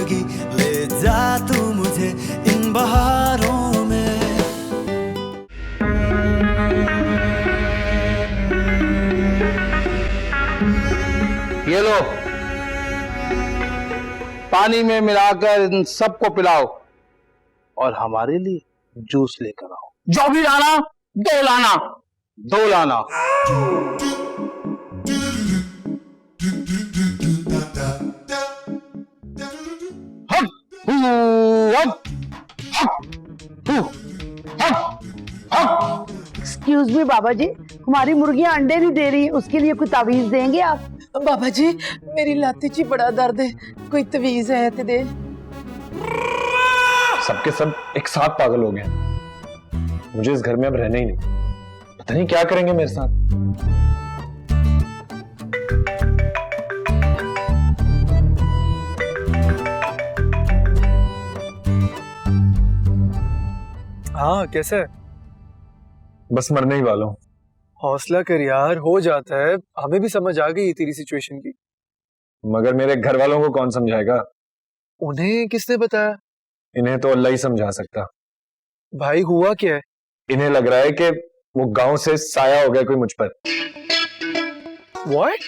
जिंदगी ले जा तू मुझे इन बहारों में। ये लो, पानी में मिलाकर इन सबको पिलाओ और हमारे लिए जूस लेकर आओ। जो भी लाना, 2 लाना, 2 लाना। एक्सक्यूज मी बाबा जी, हमारी मुर्गियां अंडे नहीं दे रही, उसके लिए कोई तावीज देंगे आप? बाबा जी मेरी लाती ची बड़ा दर्द है, कोई तवीज है तो दे। सबके सब एक साथ पागल हो गए। मुझे इस घर में अब रहना ही नहीं। पता नहीं क्या करेंगे मेरे साथ। हाँ कैसा है? बस मरने ही वाला हूं। हौसला कर यार, हो जाता है। हमें भी समझ आ गई तेरी सिचुएशन की। मगर मेरे घर वालों को कौन समझाएगा? उन्हें किसने बताया? इन्हें तो अल्लाह ही समझा सकता। भाई हुआ क्या है? इन्हें लग रहा है कि वो गांव से साया हो गया कोई मुझ पर। What?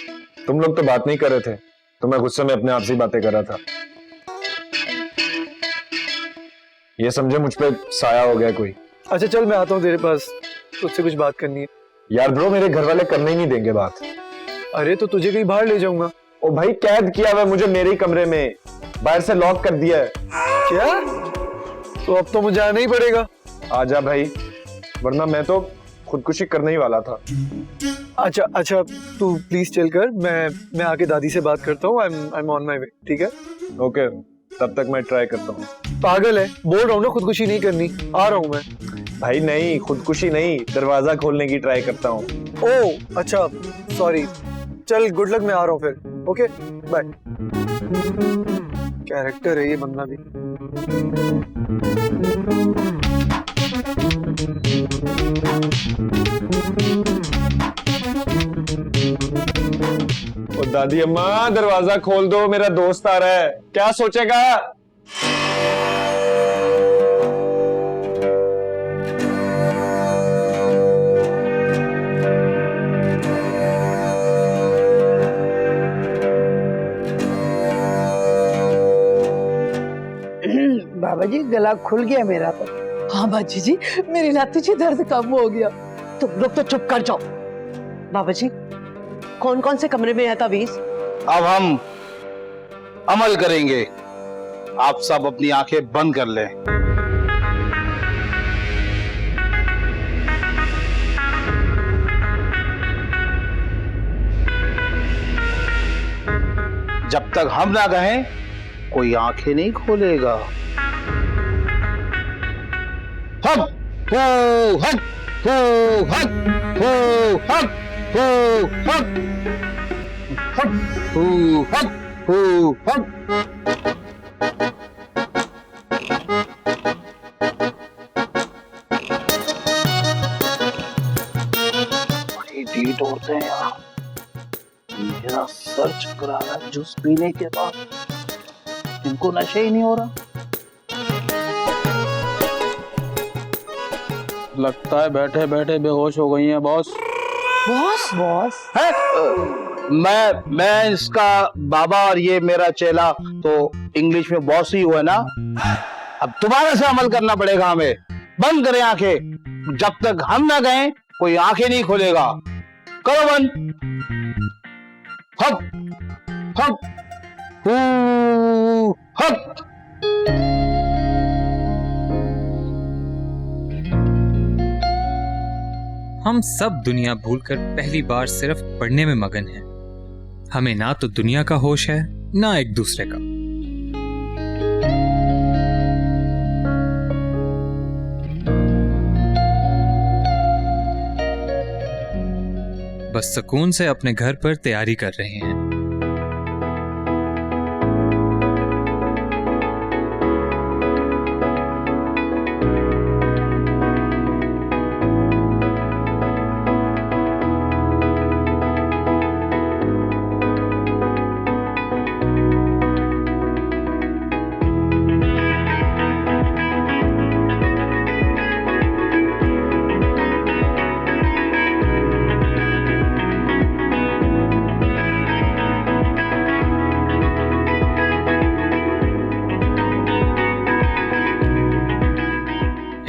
तुम लोग तो बात नहीं कर रहे थे, तो मैं गुस्से में अपने आप से ही बातें कर रहा था। ये समझे मुझ पे साया हो गया कोई। अच्छा चल मैं आता हूँ तेरे पास, तुझसे कुछ बात करनी है। यार ब्रो, मेरे घर वाले करने ही नहीं देंगे बात। अरे तो तुझे कहीं बाहर ले जाऊंगा। ओ भाई, कैद किया हुआ मुझे मेरे ही कमरे में, बाहर से लॉक कर दिया है। क्या? तो अब तो मुझे आना ही पड़ेगा। आजा भाई, वरना मैं तो खुदकुशी करने ही वाला था। अच्छा तू प्लीज चल कर, मैं आके दादी से बात करता हूँ। I am on my way, ठीक है? ओके, तब तक मैं ट्राई करता हूँ। पागल है, बोल रहा हूँ ना खुदकुशी नहीं करनी। आ रहा हूँ मैं। भाई नहीं, खुदकुशी नहीं, दरवाजा खोलने की ट्राई करता हूँ। ओह अच्छा, सॉरी। चल गुड लक, मैं आ रहा हूँ फिर। Okay bye. कैरेक्टर है ये बंदा भी। ओ दादी अम्मा, दरवाजा खोल दो, मेरा दोस्त आ रहा है। क्या सोचेगा? बाबा जी गला खुल गया मेरा तो। हाँ बाजी जी मेरी लाती ची दर्द कम हो गया। तुम लोग तो चुप कर जाओ। बाबा जी कौन कौन से कमरे में है तावीज? अब हम अमल करेंगे। आप सब अपनी आंखें बंद कर लें। जब तक हम ना कहें कोई आंखें नहीं खोलेगा। हक हो हक हो हक हो हक हो हक हक हो हक हो हक। बड़ी डीट होते हैं यार। मेरा सर चक्कर आ रहा है जूस पीने के बाद। इनको नशा ही नहीं हो रहा। लगता है बैठे बैठे बेहोश हो गई हैं बॉस। बॉस बॉस है? मैं इसका बाबा और ये मेरा चेला, तो इंग्लिश में बॉस ही हुआ ना। अब दोबारा से अमल करना पड़ेगा हमें। बंद करें आंखें। जब तक हम ना गए कोई आंखें नहीं खोलेगा। करो बंद। हक हक हू हक। हम सब दुनिया भूलकर पहली बार सिर्फ पढ़ने में मगन हैं। हमें ना तो दुनिया का होश है ना एक दूसरे का। बस सुकून से अपने घर पर तैयारी कर रहे हैं।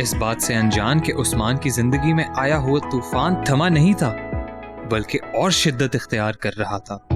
इस बात से अनजान कि उस्मान की जिंदगी में आया हुआ तूफान थमा नहीं था, बल्कि और शिद्दत इख्तियार कर रहा था।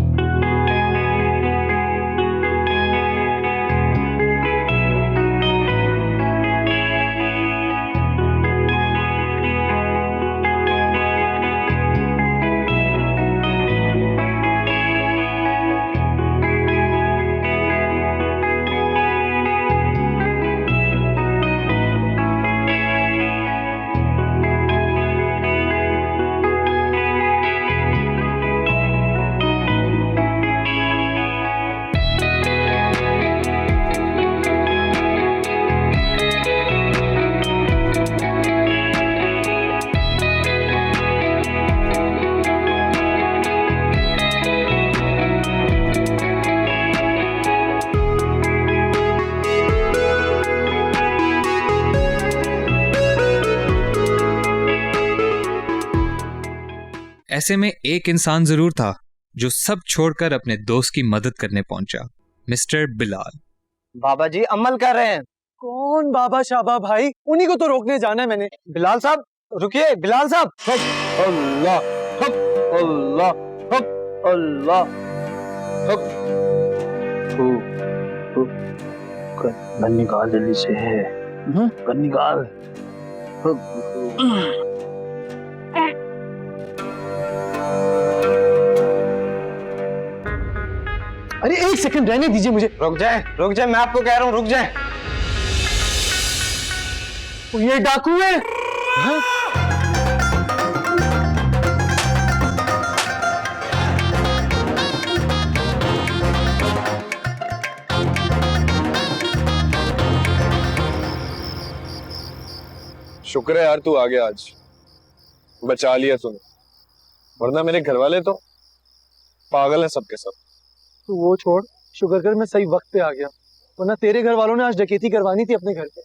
ऐसे में एक इंसान जरूर था जो सब छोड़कर अपने दोस्त की मदद करने पहुंचा, मिस्टर बिलाल। बाबा जी अमल कर रहे हैं। कौन बाबा शाबा भाई? उन्हीं को तो रोकने जाना है मैंने। बिलाल साहब रुकिए, बिलाल साहब। अल्लाह हक, अल्लाह हक, अल्लाह हक। गन निकाल जल्दी से है, गन निकाल। अरे एक सेकंड रहने दीजिए मुझे। रुक जाए, मैं आपको कह रहा हूँ रुक जाए। ये डाकू है। हाँ? शुक्र है यार तू आ गया, आज बचा लिया तूने, वरना मेरे घर वाले तो पागल हैं सबके सब। तो वो छोड़, शुक्र कर मैं सही वक्त पे आ गया, वरना तेरे घर वालों ने आज डकैती करवानी थी अपने घर पे।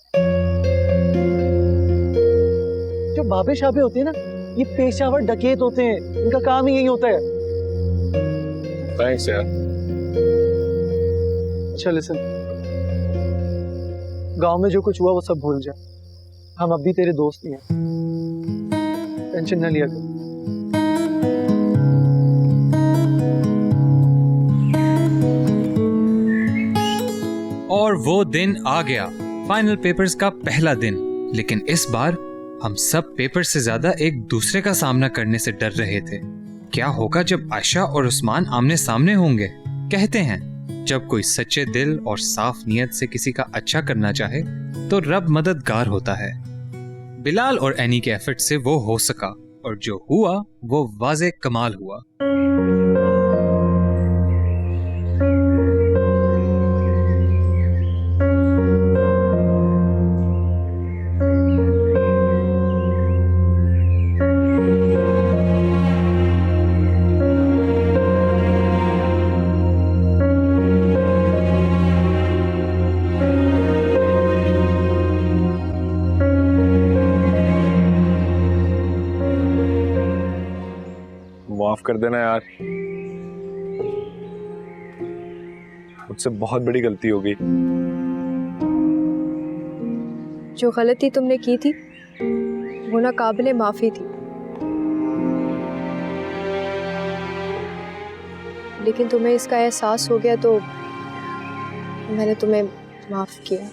जो बाबे शाबे होते हैं ना, ये पेशावर डकैत होते हैं, इनका काम ही यही होता है। थैंक्स यार। अच्छा लिसन, गांव में जो कुछ हुआ वो सब भूल जा, हम अब भी तेरे दोस्त ही हैं, टेंशन न लिया कर। और वो दिन आ गया, फाइनल पेपर्स का पहला दिन। लेकिन इस बार हम सब पेपर से ज्यादा एक दूसरे का सामना करने से डर रहे थे। क्या होगा जब आयशा और उस्मान आमने सामने होंगे? कहते हैं जब कोई सच्चे दिल और साफ नीयत से किसी का अच्छा करना चाहे तो रब मददगार होता है। बिलाल और एनी के एफर्ट से वो हो सका, और जो हुआ वो वाज़े कमाल हुआ। माफ कर देना यार, मुझसे बहुत बड़ी गलती हो गई। जो गलती तुमने की थी वो ना काबिले माफी थी, लेकिन तुम्हें इसका एहसास हो गया तो मैंने तुम्हें माफ किया।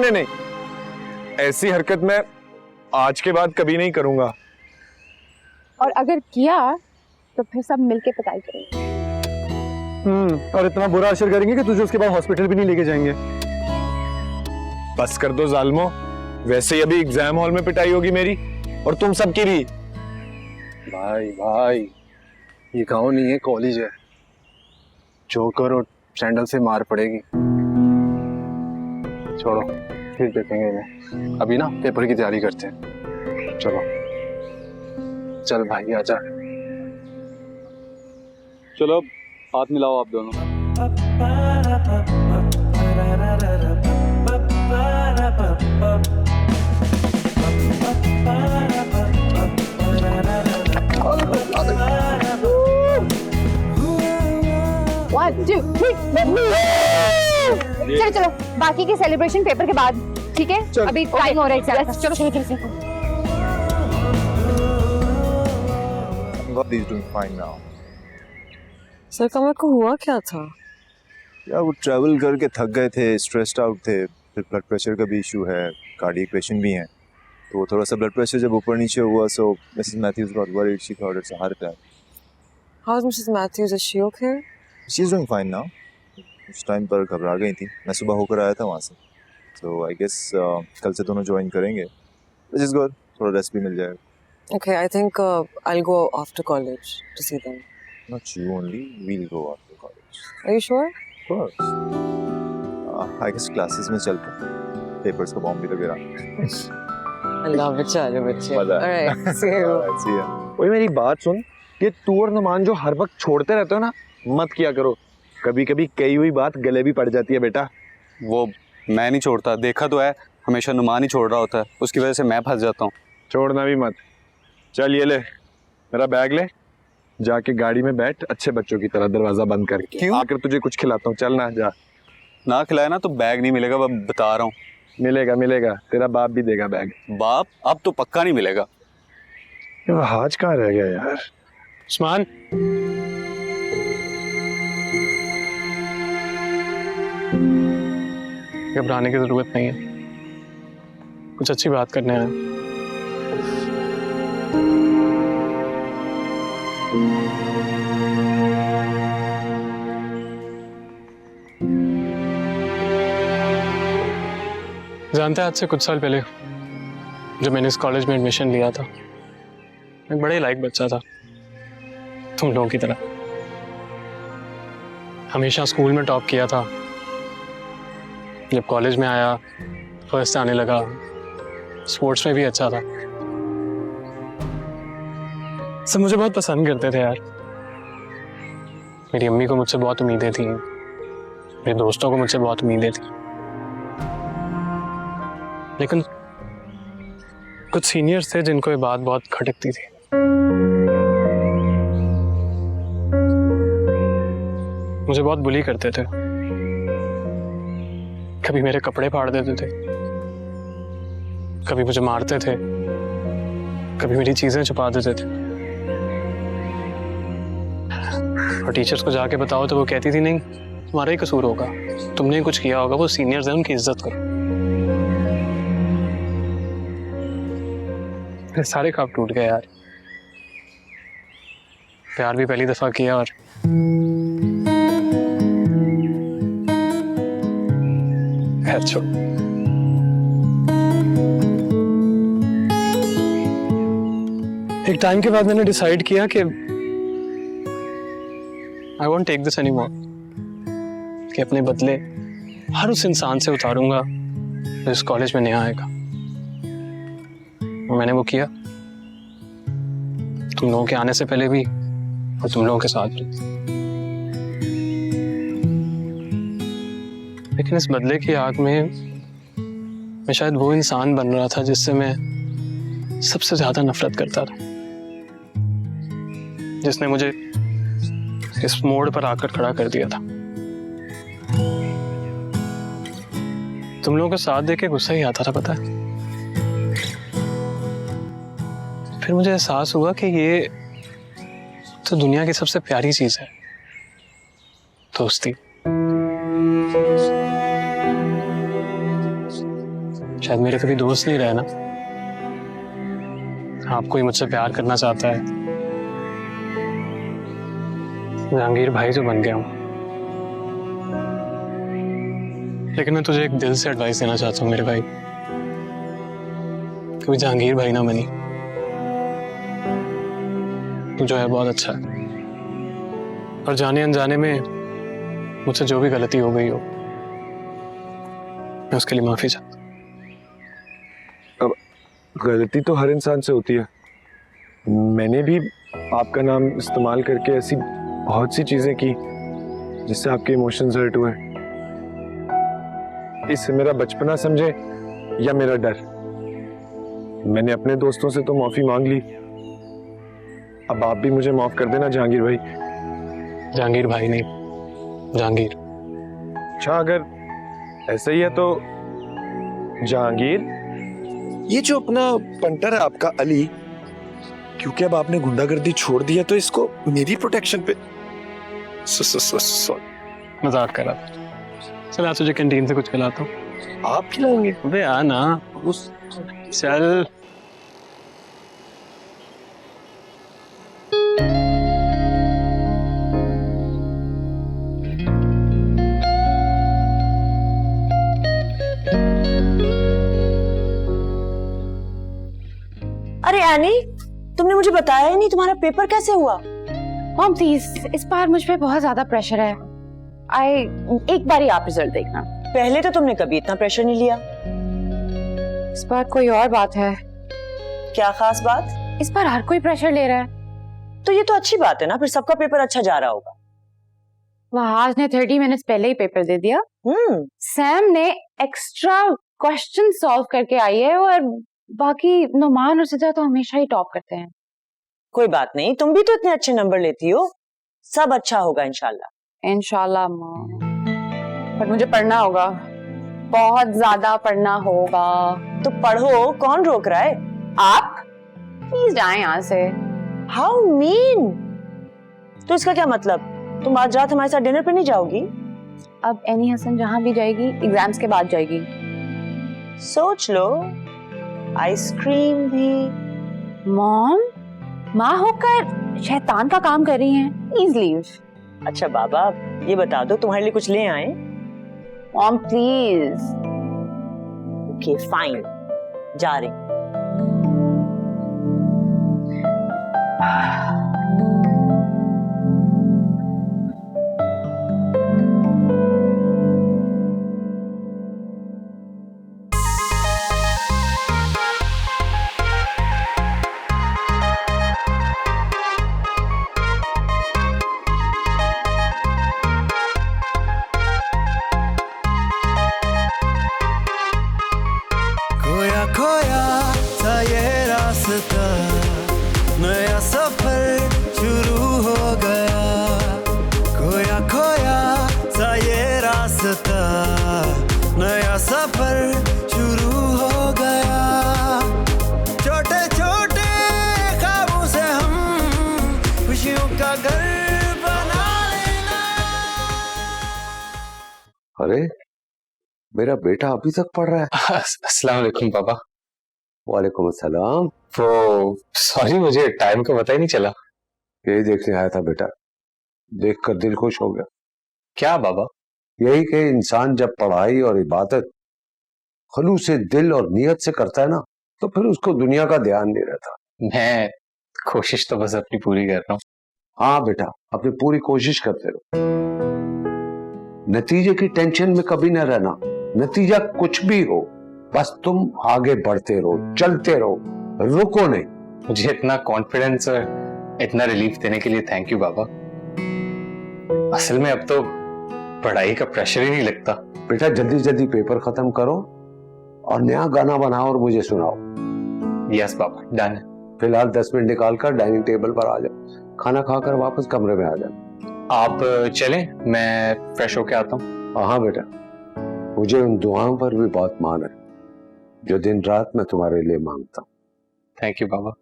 नहीं, ऐसी हरकत मैं आज के बाद कभी नहीं करूंगा। और अगर किया तो फिर सब मिलके पिटाई करेंगे। और इतना बुरा असर करेंगे कि तुझे उसके बाद हॉस्पिटल भी नहीं लेके जाएंगे। बस कर दो जालिमो, वैसे ही अभी एग्जाम हॉल में पिटाई होगी मेरी और तुम सबकी भी। भाई ये गाँव नहीं है, कॉलेज है। जोकर और सैंडल से मार पड़ेगी। छोड़ो, फिर देखेंगे इन्हें। अभी ना पेपर की तैयारी करते हैं। चलो चल भाई आजा। चलो हाथ मिलाओ आप दोनों। What? 1 2 चलो चलो, बाकी के सेलिब्रेशन पेपर के बाद, ठीक है? अभी टाइम हो रहा है एग्जाम का। चलो चलो चलो। He's doing fine now. Sir कमर को हुआ क्या था? यार वो ट्रैवल करके थक गए थे, स्ट्रेस्ड आउट थे, फिर ब्लड प्रेशर का भी इशू है, कार्डियक पेशेंट भी हैं, तो थोड़ा सा ब्लड प्रेशर जब ऊपर नीचे हुआ, so Mrs Matthews got worried, she thought it's a heart attack. How's Mrs. Matthews? Is she okay? She is doing fine now. उस टाइम पर घबरा गई थी, मैं सुबह होकर आया था वहाँ से, तो आई गेस कल से दोनों ज्वाइन करेंगे, व्हिच इज गुड, थोड़ा रेस्ट भी मिल जाएगा. Okay, I think I'll go after college to see them. Not you only, we'll go after college. Are you sure? Of course. I guess classes में चल कर papers का bomb भी लगेगा. अल्लाह बचाए बच्चे. मजा है. Alright, see you. Alright, see ya. ओए मेरी बात सुन, ये तू और नुमान जो हर वक्त छोड़ते रहते हो ना, मत किया करो. कभी कभी कही हुई बात गले भी पड़ जाती है बेटा. वो मैं नहीं छोड़ता, देखा तो है, हमेशा नुमान ही छोड़ रहा होता है, उसकी वजह से मैं फंस जाता हूँ. छोड़ना भी मत. चल ये ले, मेरा बैग ले, जाके गाड़ी में बैठ, अच्छे बच्चों की तरह दरवाजा बंद करके. क्यों? आकर तुझे कुछ खिलाता हूँ, चल ना जा. ना खिलाया ना तो बैग नहीं मिलेगा, मैं बता रहा हूँ. मिलेगा मिलेगा, तेरा बाप भी देगा बैग. बाप अब तो पक्का नहीं मिलेगा. ये हाज कहाँ रह गया यार? उस्मान, घबराने की जरूरत नहीं है, कुछ अच्छी बात करने आए. जानते हैं आज से कुछ साल पहले जब मैंने इस कॉलेज में एडमिशन लिया था, मैं बड़े लायक बच्चा था, तुम लोगों की तरह. हमेशा स्कूल में टॉप किया था. जब कॉलेज में आया, फर्स्ट आने लगा, स्पोर्ट्स में भी अच्छा था. सब मुझे बहुत पसंद करते थे यार. मेरी अम्मी को मुझसे बहुत उम्मीदें थी, मेरे दोस्तों को मुझसे बहुत उम्मीदें थी, लेकिन कुछ सीनियर्स थे जिनको ये बात बहुत खटकती थी. मुझे बहुत बुली करते थे, कभी मेरे कपड़े फाड़ देते थे, कभी मुझे मारते थे, कभी मेरी चीजें छुपा देते थे. और टीचर्स को जाके बताओ तो वो कहती थी नहीं, तुम्हारा ही कसूर होगा, तुमने कुछ किया होगा, वो सीनियर्स हैं, उनकी इज्जत करो. मेरे सारे ख्वाब टूट गए यार. प्यार भी पहली दफा किया और खैर छोड़. एक टाइम के बाद मैंने डिसाइड किया कि I won't take this anymore, कि अपने बदले हर उस इंसान से उतारूंगा जो इस कॉलेज में नया आएगा. और मैंने वो किया, तुम लोगों के आने से पहले भी और तुम लोगों के साथ भी. लेकिन इस बदले की आग में मैं शायद वो इंसान बन रहा था जिससे मैं सबसे ज्यादा नफरत करता था, जिसने मुझे इस मोड़ पर आकर खड़ा कर दिया था. तुम लोगों को साथ देके गुस्सा ही आता था, पता है. फिर मुझे एहसास हुआ कि ये तो दुनिया की सबसे प्यारी चीज है, दोस्ती. शायद मेरे कभी दोस्त नहीं रहे ना, आप कोई मुझसे प्यार करना चाहता है, जहांगीर भाई जो बन गया हूं. लेकिन मैं तुझे एक दिल से एडवाइस देना चाहता हूं मेरे भाई, कभी जहांगीर भाई ना बनी. तू जो है बहुत अच्छा है, और जाने अनजाने में मुझसे जो भी गलती हो गई हो, मैं उसके लिए माफी चाहता. अब गलती तो हर इंसान से होती है. मैंने भी आपका नाम इस्तेमाल करके ऐसी बहुत सी चीजें की जिससे आपके इमोशंस हर्ट हुए. इससे मेरा बचपना समझे या मेरा डर, मैंने अपने दोस्तों से तो माफी मांग ली. अब आप भी मुझे माफ कर देना जहांगीर भाई. जहांगीर भाई नहीं, जहांगीर। अच्छा, अगर ऐसा ही है तो जहांगीर, ये जो अपना पंटर है आपका अली, क्योंकि अब आपने गुंडागर्दी छोड़ दिया तो इसको मेरी प्रोटेक्शन पे मजाक कर रहा था। चल आज तुझे कैंटीन से कुछ खिलाता हूँ। आप खिलाएंगे? अबे आ ना उस, चल। अरे एनी, तुमने मुझे बताया ही नहीं, तुम्हारा पेपर कैसे हुआ? मॉम प्लीज, इस बार मुझ पे बहुत ज्यादा प्रेशर है। एक बार ही आप रिजल्ट देखना। पहले तो तुमने कभी इतना प्रेशर नहीं लिया। इस बार कोई और बात है। क्या खास बात? इस बार हर कोई प्रेशर ले रहा है। तो ये तो अच्छी बात है ना, फिर सबका पेपर अच्छा जा रहा होगा। वहाज ने 30 मिनट्स पहले ही पेपर दे दिया। सैम ने एक्स्ट्रा क्वेश्चन सॉल्व करके आई है, और बाकी नुमान और सजा तो हमेशा ही टॉप करते हैं। कोई बात नहीं, तुम भी तो इतने अच्छे नंबर लेती हो, सब अच्छा होगा इंशाल्लाह। इंशाल्लाह मॉम, पर मुझे पढ़ना होगा, बहुत ज्यादा पढ़ना होगा। तो पढ़ो, कौन रोक रहा है? आप प्लीज जाएं यहाँ से। How mean? तो इसका क्या मतलब, तुम आज रात हमारे साथ डिनर पे नहीं जाओगी? अब एनी हसन जहाँ भी जाएगी एग्जाम्स के बाद जाएगी। सोच लो, आइसक्रीम भी। मॉम, माँ होकर शैतान का काम कर रही हैं, प्लीज लीव। अच्छा बाबा, ये बता दो तुम्हारे लिए कुछ ले आए? Mom please. ओके फाइन, जा रहे। खोया खोया सा ये रास्ता, नया सफर शुरू हो गया। खोया खोया सा ये रास्ता, नया सफर शुरू हो गया। छोटे छोटे ख्वाबों से हम खुशियों का घर बना लेना। अरे मेरा बेटा अभी तक पढ़ रहा है। अस्सलाम वालेकुम पापा। वालेकुम अस्सलाम। वो सॉरी, मुझे टाइम का पता ही नहीं चला। यही देखने आया था बेटा, देखकर दिल खुश हो गया। क्या बाबा? यही कि इंसान जब पढ़ाई और इबादत खुलूस से दिल और नियत से करता है ना, तो फिर उसको दुनिया का ध्यान नहीं रहता। मैं कोशिश तो बस अपनी पूरी कर रहा हूँ। हाँ बेटा, अपनी पूरी कोशिश करते रहो, नतीजे की टेंशन में कभी न रहना। नतीजा कुछ भी हो, बस तुम आगे बढ़ते रहो, चलते रहो, रुको नहीं। मुझे इतना कॉन्फिडेंस और इतना रिलीफ देने के लिए थैंक यू बाबा। असल में अब तो पढ़ाई का प्रेशर ही नहीं लगता। बेटा जल्दी जल्दी पेपर खत्म करो और नया गाना बनाओ और मुझे सुनाओ। Yes papa, done. फिलहाल 10 मिनट निकाल कर डाइनिंग टेबल पर आ जाओ, खाना खाकर वापस कमरे में आ जाओ। आप चलें, मैं फ्रेश होके आता हूँ। हाँ बेटा, मुझे उन दुआओं पर भी बहुत मान है जो दिन रात मैं तुम्हारे लिए मांगता हूँ। थैंक यू बाबा।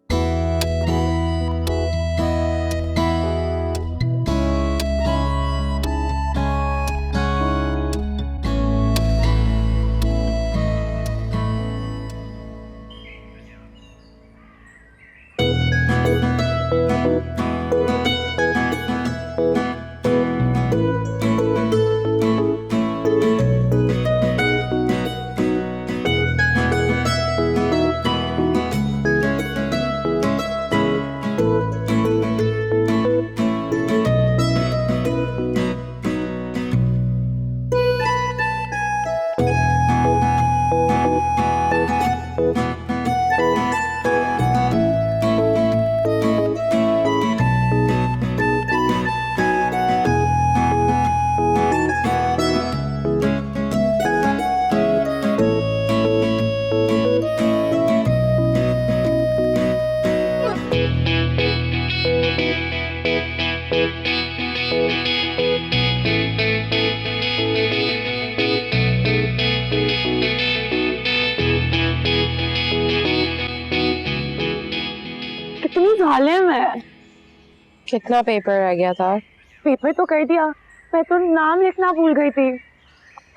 कितना पेपर रह गया था? पेपर तो कर दिया, मैं तो नाम लिखना भूल गई थी।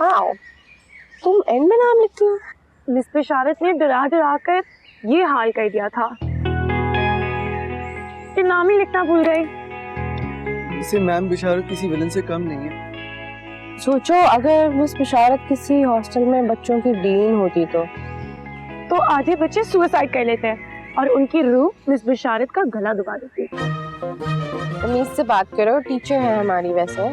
आओ, तुम एंड में नाम लिखती हो? मिस बिशारत ने डरा डरा कर ये हाल कर दिया था कि नाम ही लिखना भूल गई। इसे मैम बिशारत किसी विलन से कम नहीं है। सोचो अगर मिस बिशारत किसी हॉस्टल में बच्चों की डीन होती तो आधे बच्चे सुसाइड कर लेते हैं और उनकी रूह मिस बिशारत का गला दबा देती। अमीज से बात करो, टीचर है हमारी वैसे।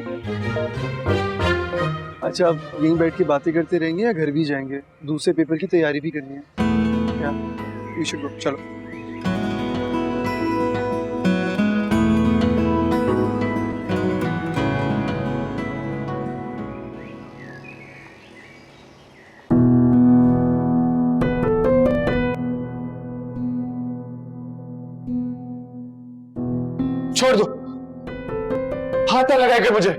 अच्छा, अब यहीं बैठ के बातें करते रहेंगे या घर भी जाएंगे? दूसरे पेपर की तैयारी भी करनी है क्या? यू शुड गो, चलो। छोड़ दो, हाथ ना लगाकर मुझे,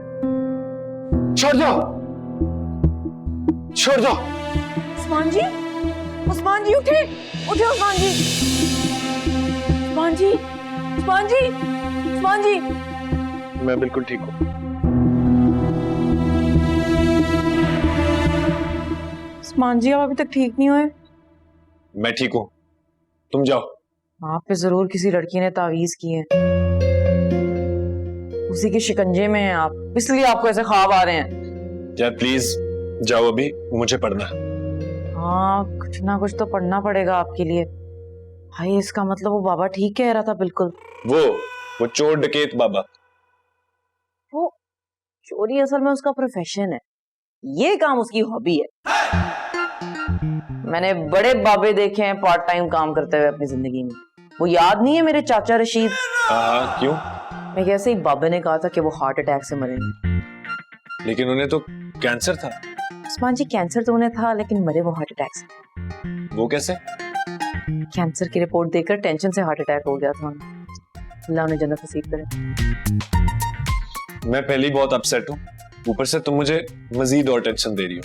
छोड़ दो, छोड़ दो। उस्मान जी, उस्मान जी उठे, उठे उस्मान जी, उस्मान जी, उस्मान जी, उस्मान जी। मैं बिल्कुल ठीक हूँ। उस्मान जी, आप अभी तक ठीक नहीं हुए? मैं ठीक हूँ, तुम जाओ। आप पे जरूर किसी लड़की ने तावीज की है, उसी के शिकंजे में हैं आप, इसलिए आपको ऐसे ख्वाब आ रहे हैं। यार प्लीज जाओ, अभी मुझे पढ़ना है। हाँ, कुछ ना कुछ तो पढ़ना पड़ेगा आपके लिए। भाई इसका मतलब वो बाबा ठीक कह रहा था बिल्कुल। वो चोर डकैत बाबा। वो चोरी असल में उसका प्रोफेशन है, ये काम उसकी हॉबी है। मैंने बड़े बाबे देखे हैं पार्ट टाइम काम करते हुए अपनी जिंदगी में। वो याद नहीं है मेरे चाचा रशीद? क्यों? मैं कैसे ही बाबे ने कहा था कि वो हार्ट अटैक से मरे। लेकिन उन्हें तो कैंसर था। उस्मान जी, कैंसर तो उन्हें था लेकिन मरे वो हार्ट अटैक से। वो कैसे? कैंसर की रिपोर्ट देखकर टेंशन से हार्ट अटैक हो गया था उन्हें। अल्लाह उन्हें जन्नत नसीब करे। मैं पहले ही बहुत अपसेट हूँ, ऊपर से तुम मुझे मजीद और टेंशन दे रही हो।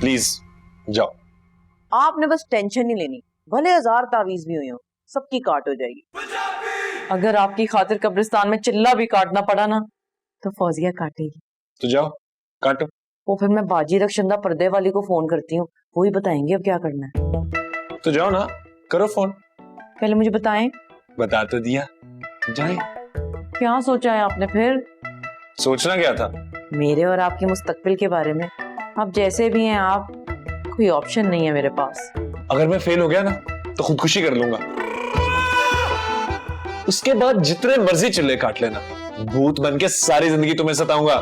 प्लीज जाओ। आपने बस टेंशन नहीं लेनी, भले 1000 तावीज भी हुई हो, सबकी काट हो जाएगी। अगर आपकी खातिर कब्रिस्तान में चिल्ला भी काटना पड़ा ना तो फौजिया काटेगी। तो जाओ काटो। वो फिर मैं बाजी रक्षंदा पर्दे वाली को फोन करती हूँ, वो ही बताएंगे अब क्या करना है। तो जाओ ना, करो फोन। पहले मुझे बताएं। बता तो दिया, जाए। क्या सोचा है आपने फिर? सोचना क्या था? मेरे और आपके मुस्तकबिल के बारे में। आप जैसे भी हैं, आप कोई ऑप्शन नहीं है मेरे पास। अगर मैं फेल हो गया ना तो खुदकुशी कर लूंगा, उसके बाद जितने मर्जी चिल्ले काट लेना, भूत बन के सारी जिंदगी तुम्हें सताऊंगा।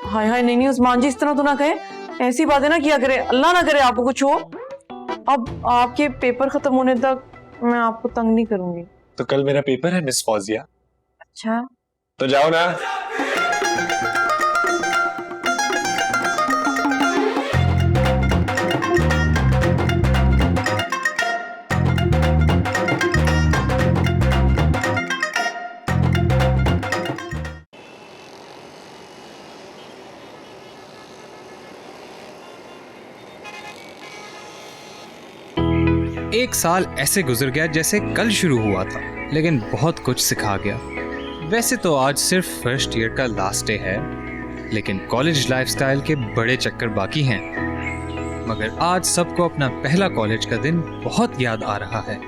हाय हाय, नहीं उस्मान जी, इस तरह तो ना कहे, ऐसी बातें ना किया करे, अल्लाह ना करे आपको कुछ हो। अब आपके पेपर खत्म होने तक मैं आपको तंग नहीं करूंगी। तो कल मेरा पेपर है मिस फौजिया। अच्छा, तो जाओ ना। एक साल ऐसे गुजर गया जैसे कल शुरू हुआ था, लेकिन बहुत कुछ सिखा गया। वैसे तो आज सिर्फ फर्स्ट ईयर का लास्ट डे है, लेकिन कॉलेज लाइफस्टाइल के बड़े चक्कर बाकी हैं। मगर आज सबको अपना पहला कॉलेज का दिन बहुत याद आ रहा है,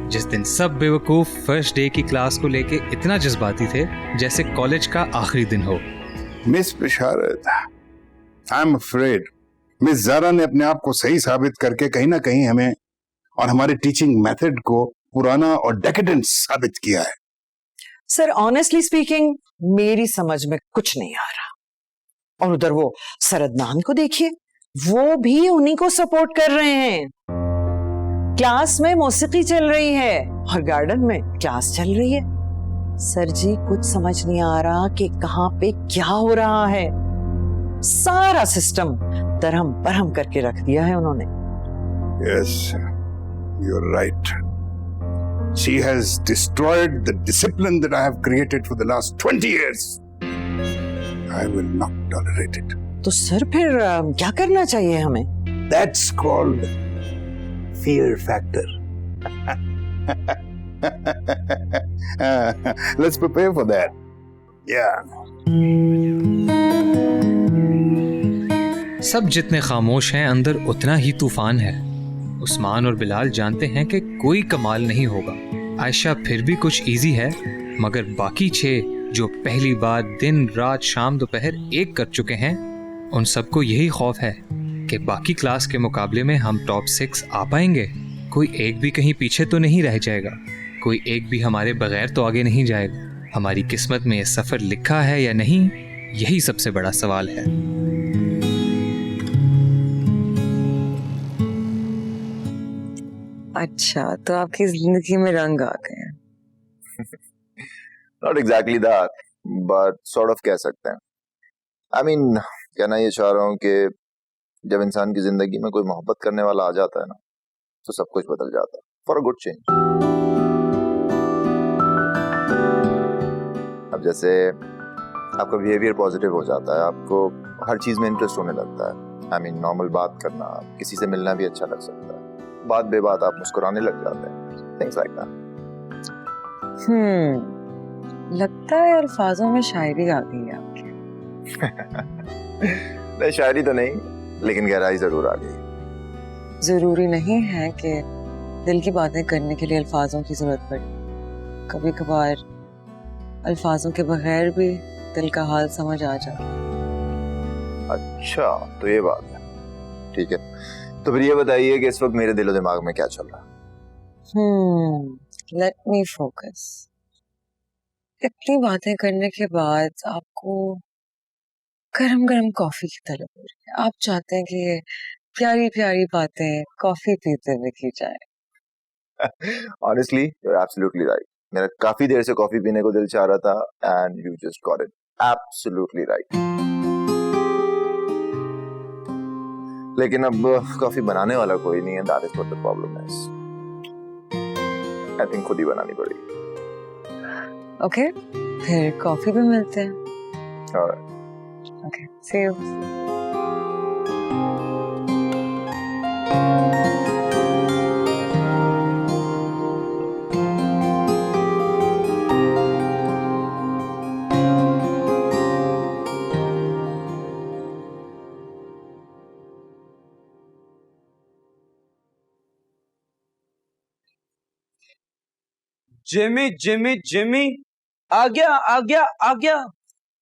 जिस दिन सब बेवकूफ फर्स्ट डे की क्लास को लेके इतना जज्बाती थे जैसे कॉलेज का आखिरी दिन हो। Miss Bisharat, I am afraid miss Zara ने अपने आप को सही साबित करके कहीं ना कहीं हमें और हमारे टीचिंग मेथड को पुराना और डेकेडेंट साबित किया है। सर ऑनेस्टली स्पीकिंग, मेरी समझ में कुछ नहीं आ रहा। और उधर वो सरदनान को देखिए, वो भी उन्हीं को सपोर्ट कर रहे हैं। क्लास में मौसीकी चल रही है और गार्डन में क्लास चल रही है। सर जी, कुछ समझ नहीं आ रहा कि कहाँ पे क्या हो रहा है। सारा सिस्टम दरहम बरहम करके रख दिया है उन्होंने। Yes, you're right. She has destroyed the discipline that I have created for the last 20 years. I will not tolerate it. तो सर फिर क्या करना चाहिए हमें? That's called fear factor. Let's prepare for that. Yeah. सब जितने खामोश हैं अंदर उतना ही तूफान है। उस्मान और बिलाल जानते हैं कि कोई कमाल नहीं होगा। आयशा फिर भी कुछ इजी है, मगर बाकी 6 जो पहली बार दिन रात शाम दोपहर एक कर चुके हैं, उन सबको यही खौफ है कि बाकी क्लास के मुकाबले में हम टॉप 6 आ पाएंगे। कोई एक भी कहीं पीछे तो नहीं रह जाएगा, कोई एक भी हमारे बगैर तो आगे नहीं जाएगा। हमारी किस्मत में ये सफ़र लिखा है या नहीं, यही सबसे बड़ा सवाल है। अच्छा, तो आपकी जिंदगी में रंग आ गए हैं। Not exactly that, but sort of कह सकते हैं। I mean, कहना ये चाह रहा हूँ कि जब इंसान की जिंदगी में कोई मोहब्बत करने वाला आ जाता है ना, तो सब कुछ बदल जाता है, for a good change। अब जैसे आपका बिहेवियर पॉजिटिव हो जाता है, आपको हर चीज में इंटरेस्ट होने लगता है। I mean, नॉर्मल बात करना, किसी से मिलना भी अच्छा लग सकता है, बात बेबात आप मुस्कुराने लग जाते हैं, things like that। लगता है अल्फाजों में शायरी आ गई है आपकी। नहीं, शायरी तो नहीं, लेकिन गहराई जरूर आ गई। जरूरी नहीं है कि दिल की बातें करने के लिए अल्फाजों की जरूरत पड़े। कभी कभार अल्फाजों के बगैर भी दिल का हाल समझ आ जाता। अच्छा, तो ये बात है। ठीक है, तो फिर ये बताइए कि इस वक्त मेरे दिलो दिमाग में क्या चल रहा है? Let me focus. इतनी बातें करने के बाद आपको गरम गरम कॉफी की तलब हो रही है। आप चाहते हैं कि प्यारी प्यारी बातें कॉफी पीते हुए की जाए। Honestly, you're absolutely right. मेरा काफी देर से कॉफी पीने को दिल चाह रहा था, and you just got it. Absolutely right. लेकिन अब कॉफी बनाने वाला कोई नहीं है, that is what the problem is. I think खुद ही बनानी पड़ेगी। ओके, फिर कॉफी भी मिलते हैं। Alright. Okay, see you. Jimmy Jimmy Jimmy आ गया आ गया आ गया,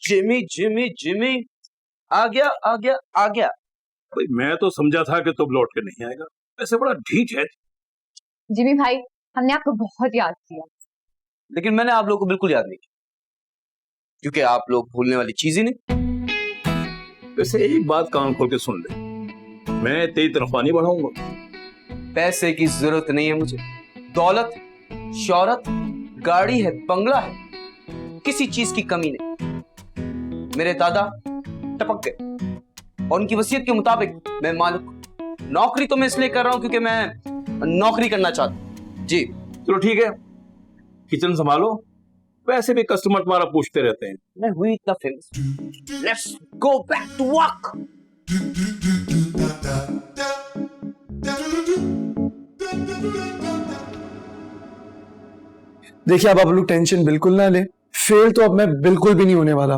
जिमी जिमी जिमी आ गया आ गया आ गया। भाई मैं तो समझा था कि तुम लौट के नहीं आएगा, ऐसे बड़ा ढीठ है। जिमी भाई, हमने आपको बहुत याद किया। लेकिन मैंने आप लोगों को बिल्कुल याद नहीं किया, क्योंकि आप लोग भूलने वाली चीज ही नहीं। वैसे एक बात कान खोल के सुन ले, मैं तेरी तनख्वाह नहीं बढ़ाऊंगा। पैसे की जरूरत नहीं है मुझे। दौलत, शौहरत, गाड़ी है, बंगला है, किसी चीज की कमी नहीं। मेरे दादा टपक गए और उनकी वसीयत के मुताबिक मैं मालिक। नौकरी तो मैं इसलिए कर रहा हूं क्योंकि मैं नौकरी करना चाहता हूं। जी चलो ठीक है, किचन संभालो, वैसे भी कस्टमर तुम्हारा पूछते रहते हैं। मैं हुई इतना famous, let's go back to work. देखिए, अब आप लोग टेंशन बिल्कुल ना ले, फेल तो अब मैं बिल्कुल भी नहीं होने वाला।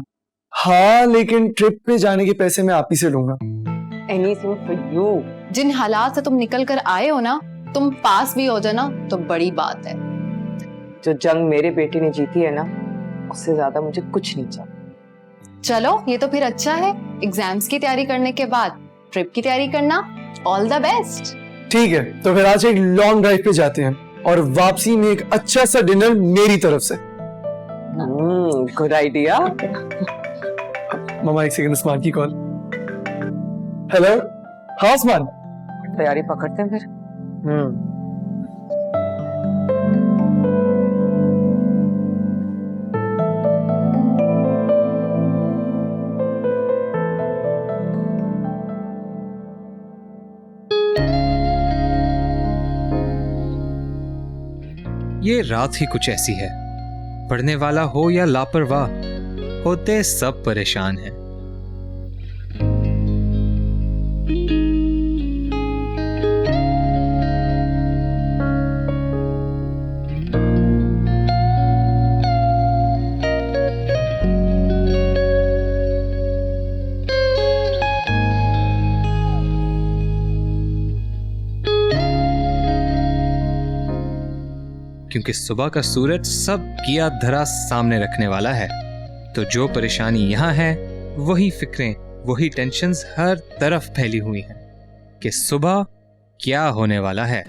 हाँ, लेकिन ट्रिप पे जाने के पैसे मैं आप ही से लूंगा। Anything for you. जिन हालात से तुम निकल कर आए हो ना, तुम पास भी हो जाना तो बड़ी बात है। जो जंग मेरे बेटे ने जीती है ना, उससे ज्यादा मुझे कुछ नहीं चाहिए। चलो, ये तो फिर अच्छा है। एग्जाम्स की तैयारी करने के बाद ट्रिप की तैयारी करना। All the best. ठीक है, तो फिर आज एक लॉन्ग ड्राइव पे जाते हैं और वापसी में एक अच्छा सा डिनर मेरी तरफ से। Good idea. मामा, एक सेकंड, उस्मान की कॉल। हेलो, हाँ उस्मान। तैयारी पकड़ते हैं फिर। ये रात ही कुछ ऐसी है, पढ़ने वाला हो या लापरवाह, होते सब परेशान हैं। क्योंकि सुबह का सूरज सब किया धरा सामने रखने वाला है। तो जो परेशानी यहाँ है वही फिक्रें, वही टेंशन्स हर तरफ फैली हुई हैं कि सुबह क्या होने वाला है।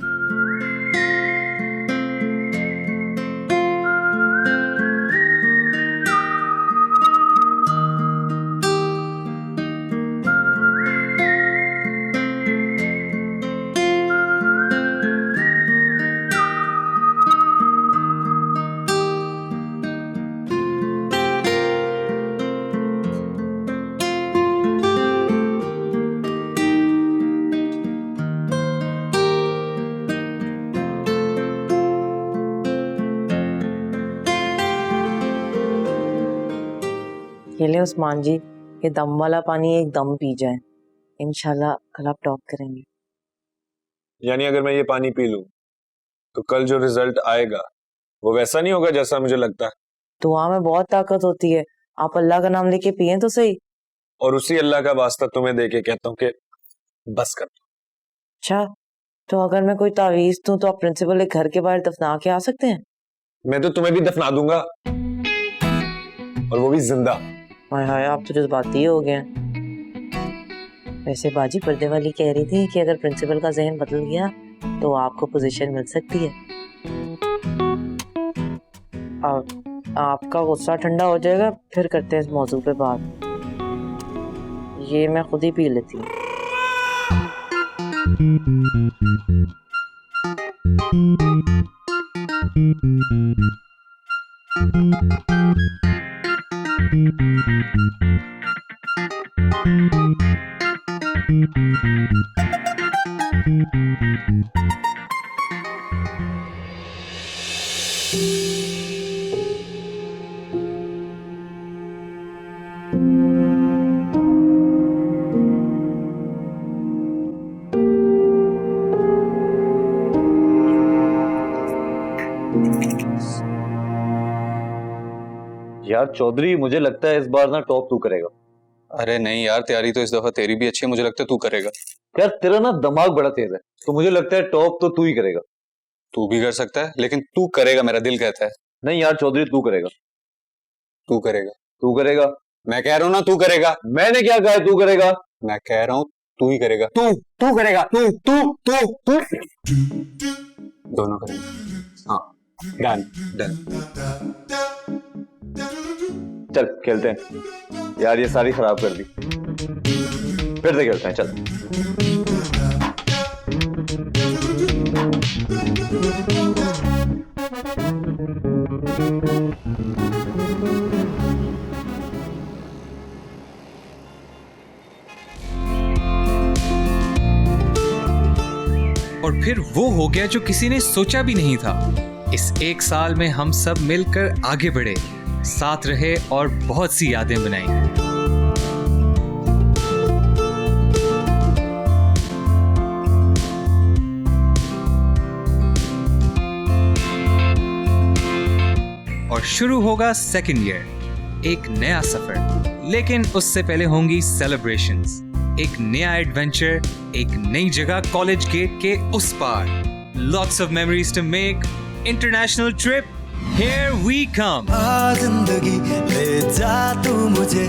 ये ले उस्मान जी, ये दम वाला पानी एक दम पी जाए, इंशाल्लाह कल आप टॉप करेंगे। यानी अगर मैं ये पानी पी लूं तो कल जो रिजल्ट आएगा वो वैसा नहीं होगा जैसा मुझे लगता है? दुआ में बहुत ताकत होती है, आप अल्लाह का नाम लेके पिए तो सही। और उसी अल्लाह का वास्ता तुम्हें देके कहता हूँ कि बस कर। अच्छा, तो अगर मैं कोई तावीज दूं तो आप प्रिंसिपल के घर के बाहर दफना के आ सकते हैं? मैं तो तुम्हें भी दफना दूंगा, और वो भी जिंदा। हाय हाय, आप तो जज्बाती हो गए। वैसे बाजी पर्दे वाली कह रही थी कि अगर प्रिंसिपल का जहन बदल गया तो आपको पोजीशन मिल सकती है। आपका गुस्सा ठंडा हो जाएगा, फिर करते हैं इस मौजू पे बात। ये मैं खुद ही पी लेती हूँ। यार चौधरी, मुझे लगता है इस बार ना टॉप तू करेगा। अरे नहीं यार, तैयारी तो इस दफा तेरी भी अच्छी है, मुझे लगता है तू करेगा। यार तेरा ना दिमाग बड़ा तेज है, तो मुझे लगता है टॉप तो तू ही करेगा। तू भी कर सकता है, लेकिन तू करेगा, मेरा दिल कहता है। नहीं यार चौधरी, तू करेगा। तू करेगा। तू करेगा। मैं कह रहा हूँ ना तू करेगा। मैंने क्या कहा है तू करेगा? मैं कह रहा हूँ तू ही करेगा। तू करेगा। तू दोनों करेंगे। हाँ डन डन। चल खेलते हैं। यार ये सारी खराब कर दी, फिर से खेलते हैं। चल और फिर वो हो गया जो किसी ने सोचा भी नहीं था। इस एक साल में हम सब मिलकर आगे बढ़े, साथ रहे और बहुत सी यादें बनाई। और शुरू होगा सेकंड ईयर, एक नया सफर। लेकिन उससे पहले होंगी सेलिब्रेशंस, एक नया एडवेंचर, एक नई जगह कॉलेज गेट के उस पार। Lots of memories to make, international trip, here we come। जिंदगी ले जा तू मुझे